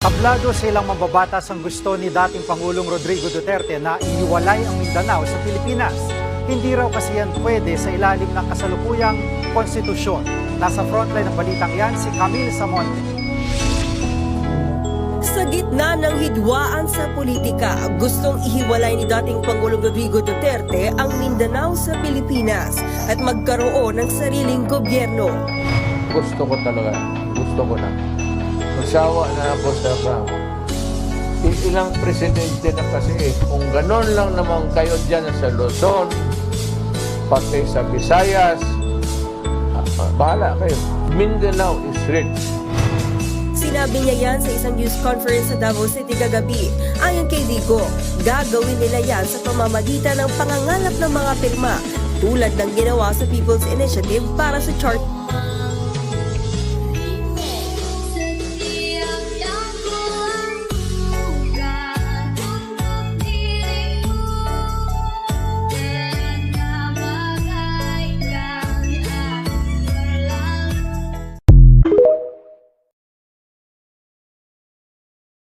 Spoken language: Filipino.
Tablado sa ilang mambabatas ang gusto ni dating Pangulong Rodrigo Duterte na ihiwalay ang Mindanao sa Pilipinas. Hindi raw kasi yan pwede sa ilalim ng kasalukuyang konstitusyon. Nasa frontline ng balitang yan si Camille Samonte. Sa gitna ng hidwaan sa politika, gustong ihiwalay ni dating Pangulong Rodrigo Duterte ang Mindanao sa Pilipinas at magkaroon ng sariling gobyerno. Gusto ko talaga. Gusto ko na. Magsawa na ako sa ilang presidente na kasi. Kung ganon lang naman kayo dyan sa Luzon, pati sa Visayas, bahala kayo. Mindanao is rich. Sinabi niya yan sa isang news conference sa Davao City kagabi. Ayon kay Digo, gagawin nila yan sa pamamagitan ng pangangalap ng mga pirma tulad ng ginawa sa People's Initiative para sa Chart